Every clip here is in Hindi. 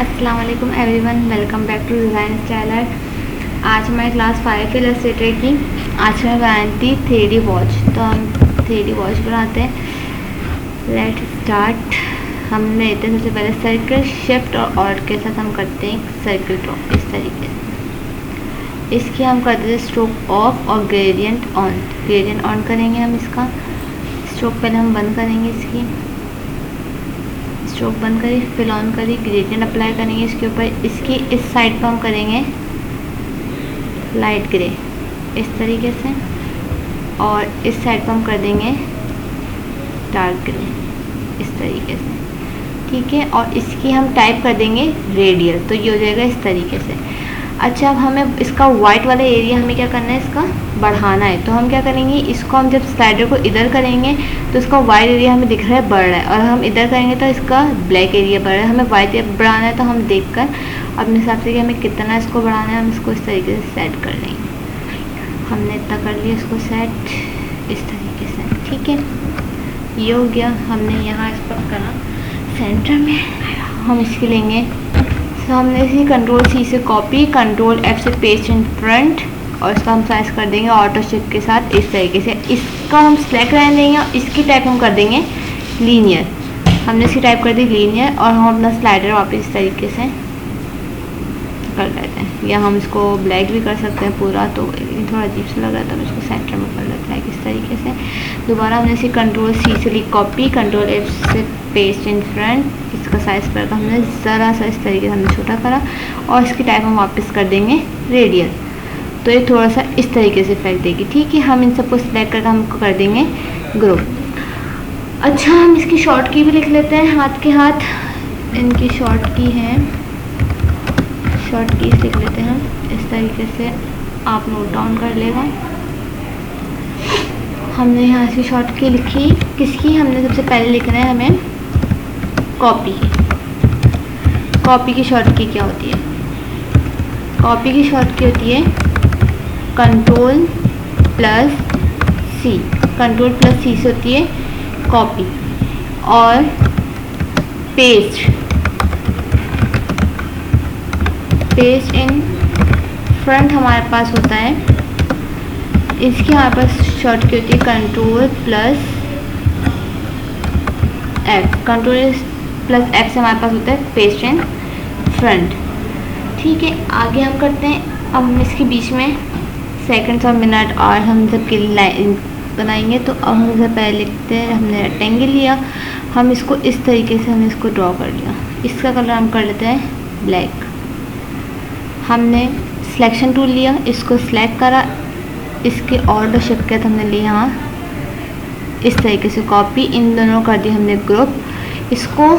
अस्सलाम वालेकुम everyone, welcome back to design styler. आज हमारी क्लास 5 इलस्ट्रेटर की आज मैं बनाई थी 3D वॉच। तो हम 3D वॉच बनाते हैं। Let start. हम लेते हैं सबसे पहले सर्कल, शिफ्ट और ऑल्ट के साथ हम करते हैं सर्कल ड्रॉ इस तरीके से। इसकी हम करते हैं स्ट्रोक ऑफ और ग्रेडियंट ऑन। ग्रेडियंट ऑन करेंगे हम इसका। स्ट्रोक पहले हम बंद करेंगे, इसकी स्ट्रोक बंद करी, फिल ऑन करी, ग्रेडियंट अप्लाई करेंगे इसके ऊपर। इसकी इस साइड पर हम करेंगे लाइट ग्रे इस तरीके से, और इस साइड पर हम कर देंगे डार्क ग्रे इस तरीके से, ठीक है। और इसकी हम टाइप कर देंगे रेडियल, तो ये हो जाएगा इस तरीके से। अच्छा, अब हमें इसका वाइट वाला एरिया हमें क्या करना है, इसका बढ़ाना है। तो हम क्या करेंगे, इसको हम जब स्लाइडर को इधर करेंगे तो इसका वाइट एरिया हमें दिख रहा है बढ़ रहा है, और हम इधर करेंगे तो इसका ब्लैक एरिया बढ़ रहा है। हमें वाइट बढ़ाना है तो हम देखकर अपने हिसाब से कि हमें कितना इसको बढ़ाना है, हम इसको इस तरीके से सेट कर लेंगे। हमने इतना कर लिया इसको सेट इस तरीके से, ठीक है। ये हो गया। हमने यहाँ इस पर करा सेंटर में, हम इसके लेंगे। तो हमने इसी कंट्रोल सी से कॉपी, कंट्रोल एफ से पेस्ट इन फ्रंट, और इसका हम साइज कर देंगे ऑटो शिफ्ट के साथ इस तरीके से। इसका हम सिलेक्ट रहने देंगे और इसकी टाइप हम कर देंगे लीनियर। हमने इसकी टाइप कर दी लीनियर, और हम अपना स्लाइडर वापस इस तरीके से कर लेते हैं। या हम इसको ब्लैक भी कर सकते हैं पूरा, तो थोड़ा अजीब सा लग रहा था, तो इसको सेंटर में कर लेते हैं इस तरीके से। दोबारा हमने इसी कंट्रोल सी से ली कॉपी, कंट्रोल एफ से पेस्ट इन फ्रंट, इसका साइज पर हमने ज़रा सा इस तरीके से हमने छोटा करा, और इसकी टाइप हम वापस कर देंगे रेडियल। तो ये थोड़ा सा इस तरीके से इफेक्ट देगी, ठीक है। हम इन सबको सिलेक्ट करके हमको कर देंगे ग्रुप। अच्छा, हम इसकी शॉर्ट की भी लिख लेते हैं हाथ के हाथ। इनकी शॉर्ट की है, शॉर्ट की लिख लेते हैं इस तरीके से, आप नोट डाउन कर लेगा। हमने यहाँ से शॉर्ट की लिखी। किसकी हमने सबसे पहले लिखना है, हमें कॉपी की। कॉपी की शॉर्ट की क्या होती है? कॉपी की शॉर्ट की होती है कंट्रोल प्लस सी। कंट्रोल प्लस सी से होती है कॉपी, और पेस्ट पेस्ट इन फ्रंट हमारे पास होता है। इसकी हमारे पास शॉर्ट की होती है control plus F. Control plus F से हमारे पास होता है पेस्ट इन फ्रंट, ठीक है। आगे हम करते हैं, अब हम इसके बीच में सेकंड्स और मिनट और हम सबके लाइन बनाएंगे। तो अब हम सबसे पहले लिखते हैं, हमने रेक्टेंगल लिया, हम इसको इस तरीके से हमने इसको ड्रॉ कर लिया। इसका कलर हम कर लेते हैं ब्लैक। हमने सिलेक्शन टूल लिया, इसको सिलेक्ट करा, इसके ऑर्डर शिफ्ट किया, हमने लिया यहाँ इस तरीके से कॉपी। इन दोनों कर दिया हमने ग्रुप, इसको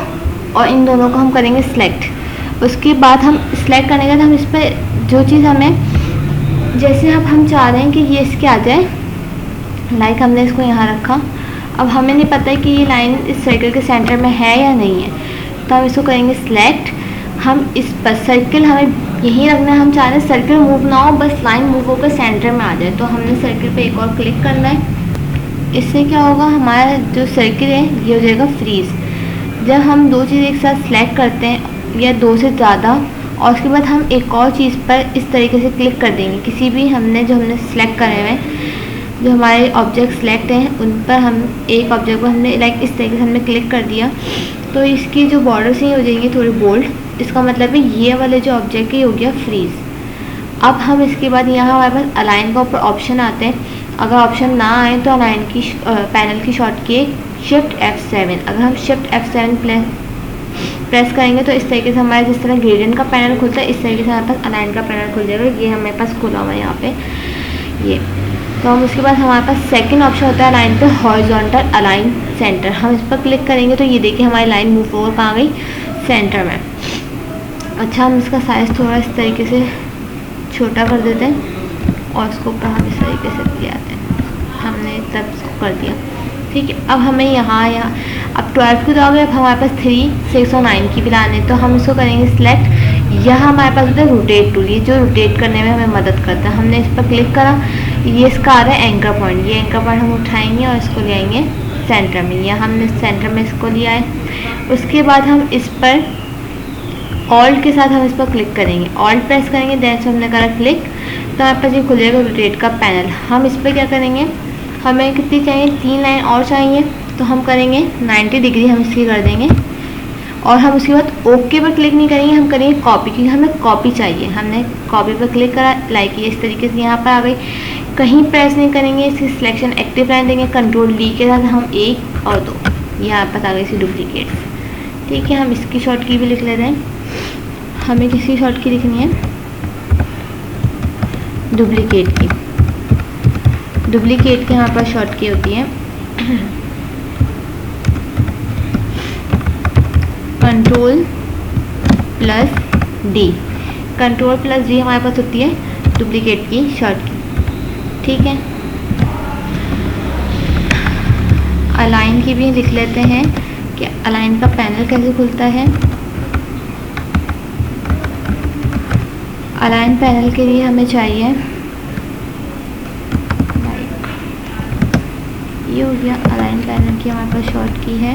और इन दोनों को हम करेंगे सिलेक्ट। उसके बाद हम सिलेक्ट करने के बाद हम इस पर जो चीज़ हमें, जैसे अब हम चाह रहे हैं कि ये इसके आ जाए, लाइक हमने इसको यहाँ रखा। अब हमें नहीं पता है कि ये लाइन इस सर्कल के सेंटर में है या नहीं है, तो हम इसको करेंगे सिलेक्ट। हम इस पर सर्कल हमें यहीं रखना है, हम चाह रहे हैं सर्कल मूव ना हो, बस लाइन मूव होकर सेंटर में आ जाए। तो हमने सर्कल पे एक और क्लिक करना है। इससे क्या होगा, हमारा जो सर्कल है ये हो जाएगा फ्रीज। जब हम दो चीज़ एक साथ सिलेक्ट करते हैं या दो से ज़्यादा, और उसके बाद हम एक और चीज़ पर इस तरीके से क्लिक कर देंगे, किसी भी हमने सिलेक्ट करे हुए जो हमारे ऑब्जेक्ट सिलेक्ट हैं उन पर हम एक ऑब्जेक्ट को हमने लाइक इस तरीके से हमने क्लिक कर दिया, तो इसकी जो बॉर्डर्स हैं हो जाएंगी थोड़ी बोल्ड। इसका मतलब है ये वाले जो ऑब्जेक्ट है हो गया फ्रीज। अब हम इसके बाद यहाँ हमारे पास अलाइन का ऊपर ऑप्शन आते हैं। अगर ऑप्शन ना आए तो अलाइन की पैनल की शॉर्ट की शिफ्ट F7। अगर हम शिफ्ट F7 प्रेस करेंगे तो इस तरीके से हमारे जिस तरह ग्रेडियंट का पैनल खुलता है, इस तरीके से हमारे पास अलाइन का पैनल खुल जाएगा। ये हमारे पास खुला हुआ है यहाँ पे ये। तो हम उसके बाद हमारे पास सेकंड ऑप्शन होता है लाइन पे हॉरिजॉन्टल अलाइन सेंटर। हम इस पर क्लिक करेंगे तो ये देखिए हमारी लाइन मूव ओवर कहाँ गई, सेंटर में। अच्छा, हम इसका साइज़ थोड़ा इस तरीके से छोटा कर देते हैं, और इसको ऊपर हम इस तरीके से ले आते हैं। हमने तब इसको कर दिया, ठीक है। अब हमें यहाँ अब 12 की दोगे, अब हमारे पास 3, 6 और 9 की भी लाने, तो हम इसको करेंगे सिलेक्ट। यहाँ हमारे पास होता है रोटेट टूल, ये जो रोटेट करने में हमें मदद करता है। हमने इस पर क्लिक करा, ये इसका आ रहा है एंकर पॉइंट। ये एंकर पॉइंट हम उठाएंगे और इसको ले आएंगे सेंटर में, या हमने सेंटर में इसको लिया है। उसके बाद हम इस पर ऑल्ट के साथ हम इस पर क्लिक करेंगे, ऑल्ट प्रेस करेंगे, देन से हमने करा क्लिक, तो हमारे पास ये खुलेगा रोटेट का पैनल। हम इस पर क्या करेंगे, हमें कितनी चाहिए, 3 लाइन और चाहिए, तो हम करेंगे 90 डिग्री हम इसकी कर देंगे। और हम उसके बाद ओके पर क्लिक नहीं करेंगे, हम करेंगे कॉपी, क्योंकि हमें कॉपी चाहिए। हमने कॉपी पर क्लिक करा, लाइक ये इस तरीके से यहाँ पर आ गई। कहीं प्रेस नहीं करेंगे, इसकी सिलेक्शन एक्टिव रहने देंगे, कंट्रोल डी के साथ हम 1 और 2 यहाँ पर आ गई इसकी डुप्लीकेट। ठीक है, हम इसकी शॉर्ट की भी लिख लेते हैं। हमें किसकी शॉर्ट की लिखनी है, डुप्लीकेट की। डुप्लीकेट की हमारे पास शॉर्ट की होती है control plus D. Control plus D हमारे पास होती है डुप्लीकेट की शॉर्ट की। ठीक है, अलाइन की भी लिख लेते हैं कि अलाइन का पैनल कैसे खुलता है। अलाइन पैनल के लिए हमें चाहिए, ये हो गया अलाइन पैनल की हमारे पास शॉर्ट की है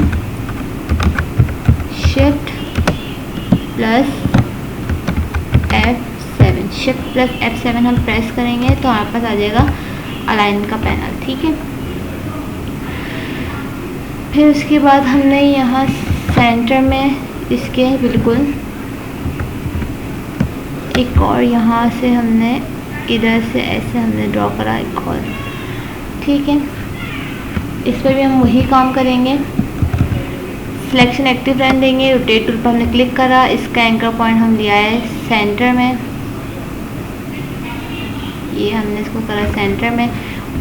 shift plus F7। Shift plus F7 हम प्रेस करेंगे तो हमारे पास आ जाएगा अलाइन का पैनल। ठीक है, फिर उसके बाद हमने यहाँ सेंटर में इसके बिल्कुल एक और यहाँ से हमने इधर से ऐसे हमने ड्रॉ करा एक और। ठीक है, इस पर भी हम वही काम करेंगे, सिलेक्शन एक्टिव रहने देंगे, रोटेट टूल पर हमने क्लिक करा, इसका एंकर पॉइंट हम लिया है सेंटर में, ये हमने इसको करा सेंटर में।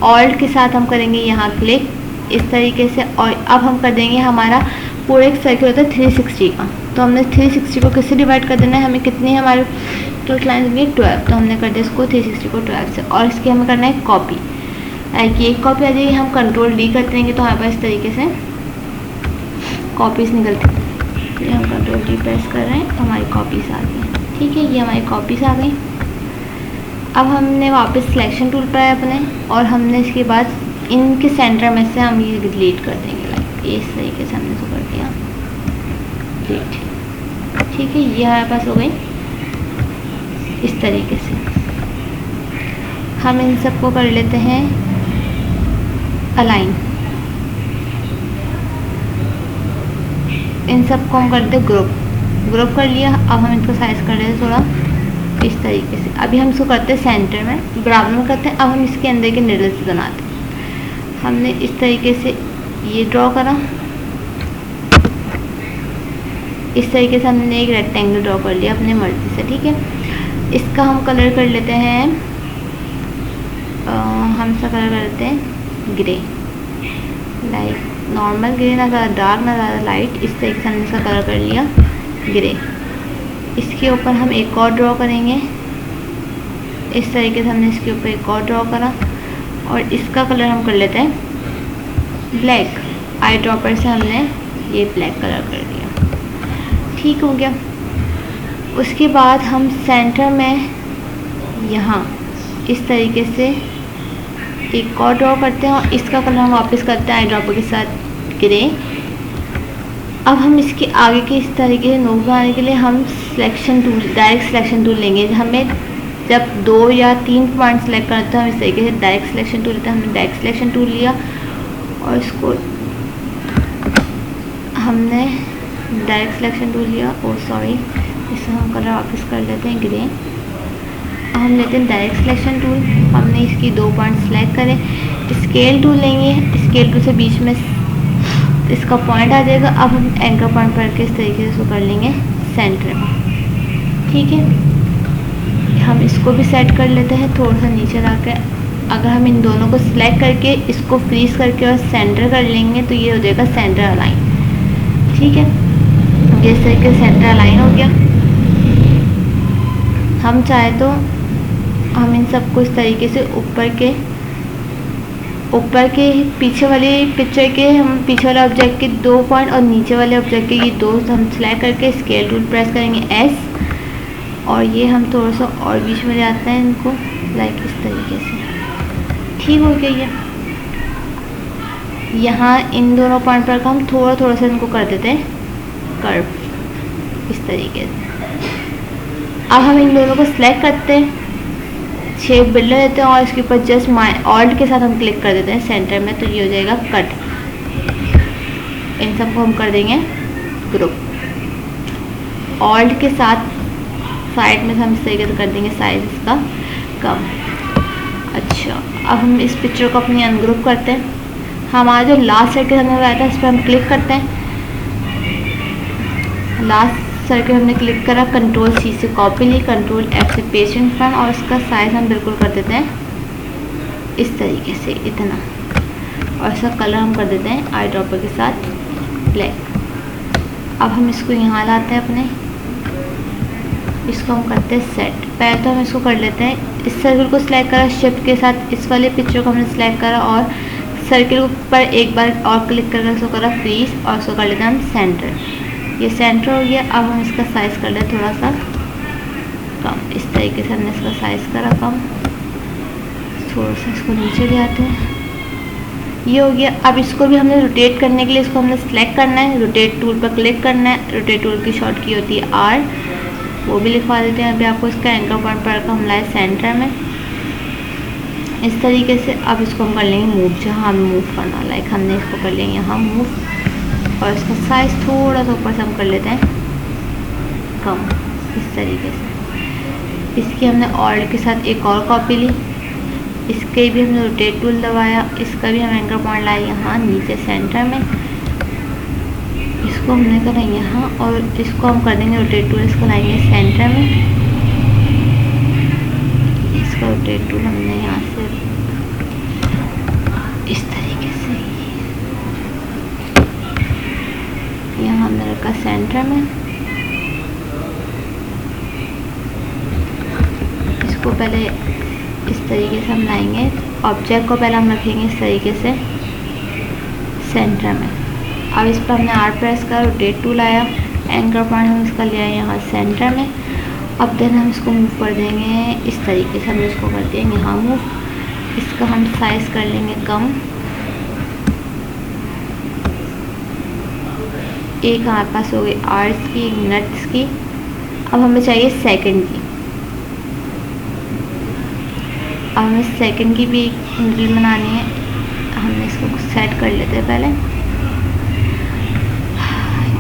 ऑल्ट के साथ हम करेंगे यहाँ क्लिक इस तरीके से, और अब हम कर देंगे, हमारा पूरे एक सर्किल होता है 360 का, तो हमने 360 को किससे डिवाइड कर देना है, हमें कितनी हमारे टोटल लाइन होंगी 12, तो हमने कर दिया इसको 360 को 12 से। और इसकी हमें करना है कॉपी, कि एक कॉपी आ जाएगी, हम कंट्रोल डी करते रहेंगे तो हमारे पास इस तरीके से कॉपीज निकलती है। ये हम कंट्रोल डी प्रेस कर रहे हैं तो हमारी कॉपीज आ गई। ठीक है, ये हमारी कॉपीज आ गई। अब हमने वापस सिलेक्शन टूल पर आए अपने, और हमने इसके बाद इनके सेंटर में से हम ये डिलीट कर देंगे, लाइक इस तरीके से हमने इसको कर दिया डिलीट। ठीक है, ये हमारे पास हो गई इस तरीके से। हम इन सबको कर लेते हैं अलाइन, इन सबको हम करते ग्रुप कर लिया। अब हम इनको साइज कर लेते थोड़ा इस तरीके से। अभी हम इसको करते हैं सेंटर में, बराबर में करते हैं। अब हम इसके अंदर के निडल्स बनाते हैं। हमने इस तरीके से ये ड्रॉ करा, इस तरीके से हमने एक रेक्टेंगल ड्रॉ कर लिया अपने मर्जी से। ठीक है, इसका हम कलर कर लेते हैं, हम इसका कलर कर लेते हैं ग्रे, लाइक नॉर्मल ग्रे, ना ज़्यादा डार्क ना ज़्यादा लाइट। इस तरीके से हमने इसका कलर कर लिया ग्रे। इसके ऊपर हम एक और ड्रॉ करेंगे, इस तरीके से हमने इसके ऊपर एक और ड्रॉ करा, और इसका कलर हम कर लेते हैं ब्लैक। आई ड्रॉपर से हमने ये ब्लैक कलर कर दिया। ठीक हो गया। उसके बाद हम सेंटर में यहाँ इस तरीके से एक और ड्रॉ करते हैं, और इसका कलर हम वापस करते हैं आई ड्रॉपर के साथ ग्रे। अब हम इसके आगे के इस तरीके से नोक बनाने के लिए हम selection tool, direct selection tool लेंगे। हमें जब 2 या 3 पॉइंट सेलेक्ट करते हैं हम इस तरीके से डायरेक्ट सिलेक्शन टूल लेते हैं। हमने डायरेक्ट सिलेक्शन टूल लिया और इसको हमने डायरेक्ट सिलेक्शन टूल लिया, इसे हम कलर वापस कर लेते हैं ग्रे। हम लेते हैं डायरेक्ट सिलेक्शन टूल, हमने इसकी 2 पॉइंट सेलेक्ट करें। स्केल टूल लेंगे, स्केल टूल से बीच में इसका पॉइंट आ जाएगा। अब हम एंकर पॉइंट पर के इस तरीके से इसको कर लेंगे सेंटर में। ठीक है, हम इसको भी सेट कर लेते हैं थोड़ा सा नीचे ला कर। अगर हम इन दोनों को सिलेक्ट करके इसको फ्रीज करके और सेंटर कर लेंगे तो ये हो जाएगा सेंटर अलाइन। ठीक है, जिस तरीके से सेंटर अलाइन हो गया। हम चाहे तो हम इन सबको इस तरीके से ऊपर के पीछे वाले पिक्चर के, हम पीछे वाले ऑब्जेक्ट के 2 पॉइंट और नीचे वाले ऑब्जेक्ट के ये 2 हम सिलेक्ट करके स्केल टूल प्रेस करेंगे S, और ये हम थोड़ा सा और बीच में जाते हैं इनको, लाइक इस तरीके से। ठीक हो गया। ये यहाँ इन दोनों पॉइंट पर हम थोड़ा सा इनको कर देते हैं कर्व इस तरीके से। अब हम इन दोनों को सिलेक्ट करते हैं, शेप बिल्डर लेते हैं और इसके ऊपर जस्ट ऑल्ट के साथ हम क्लिक कर देते हैं सेंटर में, तो ये हो जाएगा कट। इन सबको हम कर देंगे ग्रुप। ऑल्ट के साथ साइड में हम इस तरीके से कर देंगे साइज इसका कम। अच्छा, अब हम इस पिक्चर को अपनी अनग्रुप करते हैं। हमारा जो लास्ट सर्किल हमने लगाया था इस पर हम क्लिक करते हैं। लास्ट सर्किल हमने क्लिक करा, कंट्रोल सी से कॉपी ली, कंट्रोल एफ से पेस्ट इन फ्रंट, और इसका साइज हम बिल्कुल कर देते हैं इस तरीके से इतना, और इसका कलर हम कर देते हैं आई ड्रॉपर के साथ ब्लैक। अब हम इसको यहाँ लाते हैं अपने, इसको हम करते हैं सेट। पहले तो हम इसको कर लेते हैं, इस सर्किल को सिलेक्ट करा शिफ्ट के साथ, इस वाले पिक्चर को हमने सिलेक्ट करा और सर्किल पर एक बार और क्लिक करके इसको करा फ्रीज, और इसको कर लेते हैं हम सेंटर। ये सेंटर हो गया। अब हम इसका साइज़ कर लें थोड़ा सा कम, इस तरीके से हमने इसका साइज़ करा कम, थोड़ा सा इसको नीचे ले आते हैं, ये हो गया। अब इसको भी हमने रोटेट करने के लिए इसको हमने सेलेक्ट करना है, रोटेट टूल पर क्लिक करना है। रोटेट टूल की शॉर्ट की होती है आर, वो भी लिखवा देते हैं अभी आपको। इसका एंकर पॉइंट पर हम लाए सेंटर में इस तरीके से। अब इसको हम कर लेंगे मूव, जहाँ हमें मूव करना, लाइक हमने इसको कर लेंगे यहाँ मूव, और इसका साइज़ थोड़ा सा ऊपर से हम कर लेते हैं कम इस तरीके से। इसकी हमने ऑल्ट के साथ एक और कॉपी ली, इसके भी हमने रोटेट टूल दबाया, इसका भी हम एंकर पॉइंट लाए यहाँ नीचे सेंटर में, इसको हमने करा यहाँ, और इसको हम कर देंगे रोटेट टूल, इसको लाएंगे सेंटर में, इसका रोटेट टूल हमने यहाँ से इस तरीके से यहाँ हमने रखा सेंटर में। इसको पहले इस तरीके से हम लाएंगे, ऑब्जेक्ट को पहले हम रखेंगे इस तरीके से सेंटर में। अब इस पर हमने आर प्रेस का, रोटेट टूल आया, एंकर पॉइंट हम इसका ले आए यहाँ सेंटर में। अब देन हम इसको मूव कर देंगे इस तरीके से, हमने इसको कर दिया यहाँ मूव। इसका हम साइज़ कर लेंगे कम, एक हमारे पास हो गई आर्ट्स की, एक नट्स की। अब हमें चाहिए सेकंड की, अब हमें सेकंड की भी एक नीडल बनानी है। हमने इसको सेट कर लेते हैं पहले,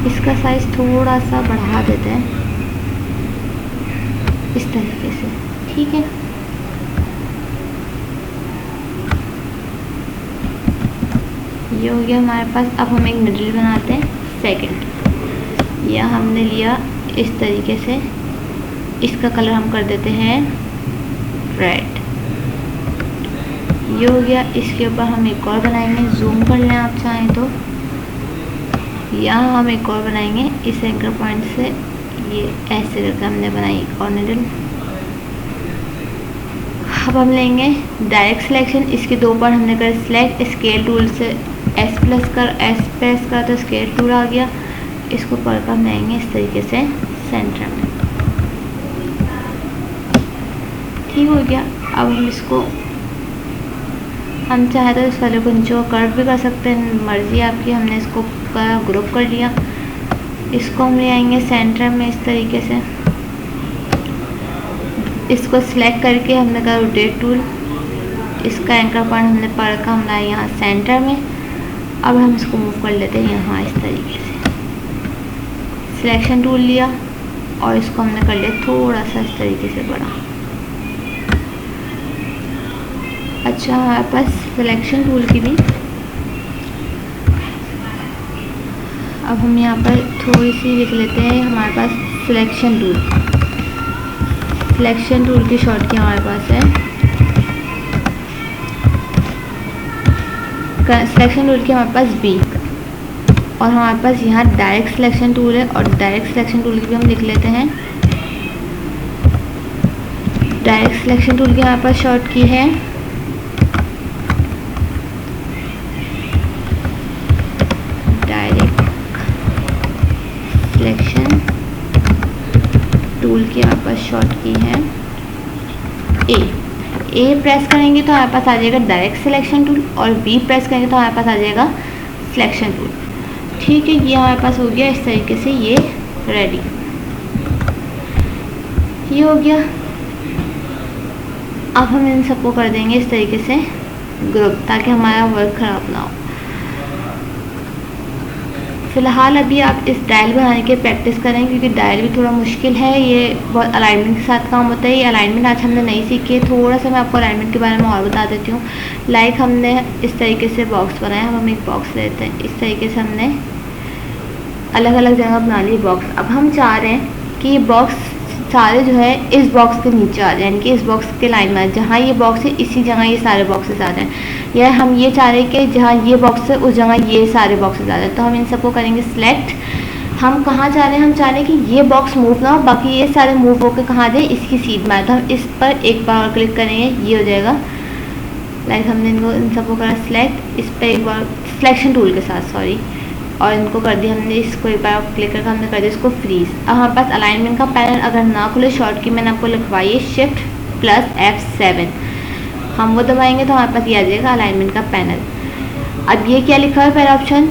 इसका साइज़ थोड़ा सा बढ़ा देते हैं इस तरीके से, ठीक है। ये हो गया हमारे पास। अब हम एक नीडल बनाते हैं सेकंड, यह हमने लिया इस तरीके से, इसका कलर हम कर देते हैं रेड, ये हो गया। इसके ऊपर हम एक और बनाएंगे, जूम कर लें आप चाहें तो, यहाँ हम एक और बनाएंगे इस एंकर पॉइंट से, ये ऐसे करके हमने बनाई एक और नीडल। अब हम लेंगे डायरेक्ट सिलेक्शन, इसके दो बार हमने कर सिलेक्ट, स्केल टूल से एस प्रेस कर तो स्केल टूल आ गया। इसको पर हम लाएंगे इस तरीके से सेंटर में, ठीक हो गया। अब हम इसको, हम चाहे तो इस वाले को नीचे कर्व भी कर सकते हैं, मर्जी आपकी। हमने इसको ग्रुप कर लिया, इसको हम ले आएंगे सेंटर में इस तरीके से, इसको सिलेक्ट करके हमने कहा रोटेट टूल, इसका एंकर पॉइंट हमने पर का हम लाए यहाँ सेंटर में। अब हम इसको मूव कर लेते हैं यहाँ इस तरीके से, सिलेक्शन टूल लिया और इसको हमने कर लिया थोड़ा सा इस तरीके से बड़ा। अच्छा, हमारे पास सिलेक्शन टूल की भी, अब हम यहाँ पर थोड़ी सी लिख लेते हैं हमारे पास सिलेक्शन टूल। सिलेक्शन टूल की शॉर्ट की हमारे पास है, सिलेक्शन टूल की हमारे पास बी, और हमारे पास यहाँ डायरेक्ट सिलेक्शन टूल है, और डायरेक्ट सिलेक्शन टूल की भी हम लिख लेते हैं। डायरेक्ट सिलेक्शन टूल की हमारे पास शॉर्ट की है डायरेक्ट सिलेक्शन टूल की हमारे पास शॉर्ट की है ए प्रेस करेंगे तो हमारे पास आ जाएगा डायरेक्ट सिलेक्शन टूल, और बी प्रेस करेंगे तो हमारे पास आ जाएगा सिलेक्शन टूल, ठीक है। ये हमारे पास हो गया इस तरीके से, ये रेडी। ये हो गया। अब हम इन सबको कर देंगे इस तरीके से ग्रुप, ताकि हमारा वर्क ख़राब ना हो। फ़िलहाल अभी आप इस डायल बनाने की प्रैक्टिस करें, क्योंकि डायल भी थोड़ा मुश्किल है, ये बहुत अलाइनमेंट के साथ काम होता है। ये अलाइनमेंट आज हमने नहीं सीखी है, थोड़ा सा मैं आपको अलाइनमेंट के बारे में और बता देती हूँ। लाइक हमने इस तरीके से बॉक्स बनाया, हम एक बॉक्स लेते हैं, इस तरीके से हमने अलग अलग जगह बना ली बॉक्स। अब हम चाह रहे हैं कि ये बॉक्स सारे जो है इस बॉक्स के नीचे आ जाए, यानी कि इस बॉक्स के लाइन में जहाँ ये बॉक्स है इसी जगह ये सारे बॉक्सेस आ जाएँ, या हम ये चाह रहे हैं कि जहाँ ये बॉक्स है उस जगह ये सारे बॉक्सेस आ जाए। तो हम इन सबको करेंगे सिलेक्ट। हम कहाँ चाह रहे हैं, हम चाह रहे हैं कि ये बॉक्स मूव ना हो, बाकी ये सारे मूव होकर कहाँ जाए, इसकी सीध में आए। तो हम इस पर एक बार और क्लिक करेंगे, ये हो जाएगा। लाइक हमने इनको इन सबको करा सिलेक्ट, इस पर एक बार सिलेक्शन टूल के साथ, सॉरी, और इनको कर दिया हमने, इसको एक बार क्लिक करके हमने कर दिया इसको फ्रीज। अब हमारे पास अलाइनमेंट का पैनल अगर ना खुले, शॉर्ट की मैंने आपको लिखवाई है शिफ्ट प्लस F7, हम वो दबाएंगे तो हमारे पास ये आ जाएगा अलाइनमेंट का पैनल। अब ये क्या लिखा है पहला ऑप्शन,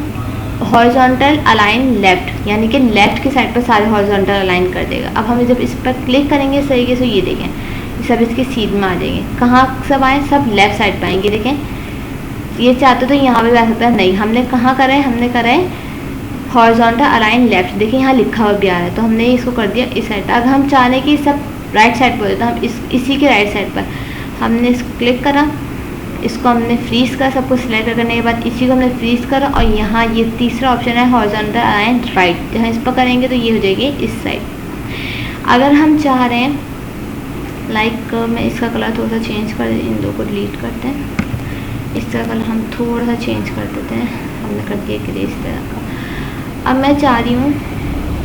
हॉरिजॉन्टल अलाइन लेफ्ट, यानी कि लेफ्ट की साइड पर सारे हॉरिजॉन्टल अलाइन कर देगा। अब हम जब इस पर क्लिक करेंगे इस तरीके से, ये देखें सब इसकी सीध में आ जाएंगे। कहाँ सब आए, सब लेफ्ट साइड पर आएंगे। देखें ये चाहते तो यहाँ पे भी आ सकता है, नहीं हमने कहाँ करा है, हमने करा है हॉरिजॉन्टल अलाइन लेफ्ट। देखिए यहाँ लिखा हुआ भी आ रहा है, तो हमने इसको कर दिया इस साइड पर। अगर हम चाह रहे कि सब राइट साइड पर हो तो हम इसी के राइट साइड पर हमने इसको क्लिक करा, इसको हमने फ्रीज करा, सबको सिलेक्ट करने के बाद इसी को हमने फ्रीज करा, और यहाँ ये तीसरा ऑप्शन है हॉरिजॉन्टल अलाइन राइट, जहाँ इस पर करेंगे तो ये हो जाएगी इस साइड। अगर हम चाह रहे हैं लाइक मैं इसका कलर थोड़ा सा चेंज कर, इन दो को डिलीट करते हैं, इसका कलर हम थोड़ा सा चेंज कर देते हैं, हमने कर दिया ग्रे इस तरह का। अब मैं चाह रही हूँ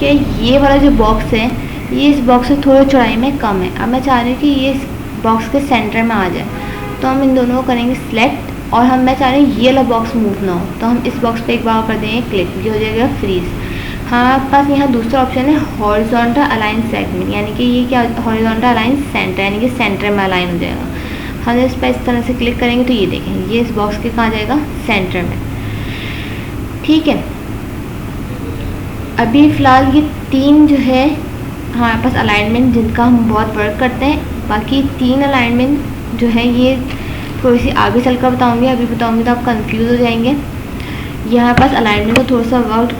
कि ये वाला जो बॉक्स है ये इस बॉक्स से थोड़ी चौड़ाई में कम है। अब मैं चाह रही हूँ कि ये इस बॉक्स के सेंटर में आ जाए, तो हम इन दोनों को करेंगे सिलेक्ट, और मैं चाह रही हूँ ये वाला बॉक्स मूव ना हो, तो हम इस बॉक्स पे एक बार कर देंगे क्लिक, ये हो जाएगा फ्रीज। हमारे पास यहाँ दूसरा ऑप्शन है हॉरिजॉन्टल अलाइन सेगमेंट, यानी कि ये क्या, हॉरिजॉन्टल अलाइन सेंटर, यानी कि सेंटर में अलाइन हो जाएगा। हम इस पर इस तरह से क्लिक करेंगे तो ये देखें ये इस बॉक्स के कहाँ जाएगा, सेंटर में। ठीक है, अभी फ़िलहाल ये तीन जो है हमारे पास अलाइनमेंट जिनका हम बहुत वर्क करते हैं, बाकी तीन अलाइनमेंट जो है ये थोड़ी सी आगे चलकर बताऊंगी, अभी बताऊंगी तो आप कंफ्यूज हो जाएंगे। यहाँ पास अलाइनमेंट का थोड़ा सा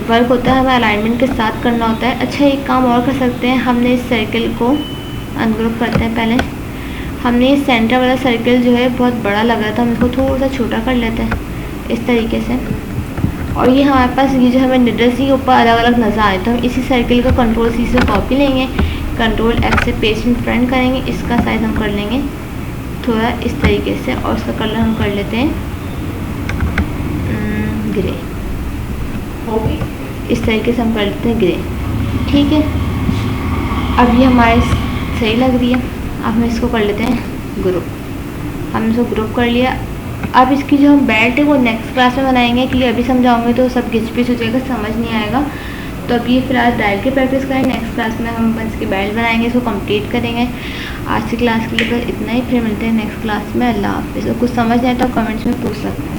वर्क होता है, हमें अलाइनमेंट के साथ करना होता है। अच्छा एक काम और कर सकते हैं, हमने इस सर्किल को अनग्रुप करते हैं। पहले हमने इस सेंटर वाला सर्किल जो है बहुत बड़ा लग रहा था, हम इसको थोड़ा सा छोटा कर लेते हैं इस तरीके से। और ये हमारे पास ये जो हमें निडल्स के ऊपर अलग अलग नज़र आए, तो हम इसी सर्किल का कंट्रोल C से कॉपी लेंगे, कंट्रोल F से पेस्ट इन फ्रंट करेंगे, इसका साइज़ हम कर लेंगे थोड़ा इस तरीके से, और इसका कलर हम कर लेते हैं ग्रे, इस तरीके से हम कर लेते हैं ग्रे। ठीक है, अब ये हमारे सही लग रही है। अब हम इसको कर लेते हैं ग्रुप, हमने इसको ग्रुप कर लिया। अब इसकी जो हम बेल्ट है वो नेक्स्ट क्लास में बनाएंगे, क्योंकि अभी समझाऊंगे तो सब घिच पिच हो जाएगा, समझ नहीं आएगा। तो अभी फिलहाल डायल की प्रैक्टिस करें, नेक्स्ट क्लास में हम इसकी बेल्ट बनाएंगे, इसको कंप्लीट करेंगे। आज की क्लास के लिए बस इतना ही, फिर मिलते हैं नेक्स्ट क्लास में। अल्लाह हाफिज़। कुछ समझ नहीं आए तो कमेंट्स में पूछ सकते हैं।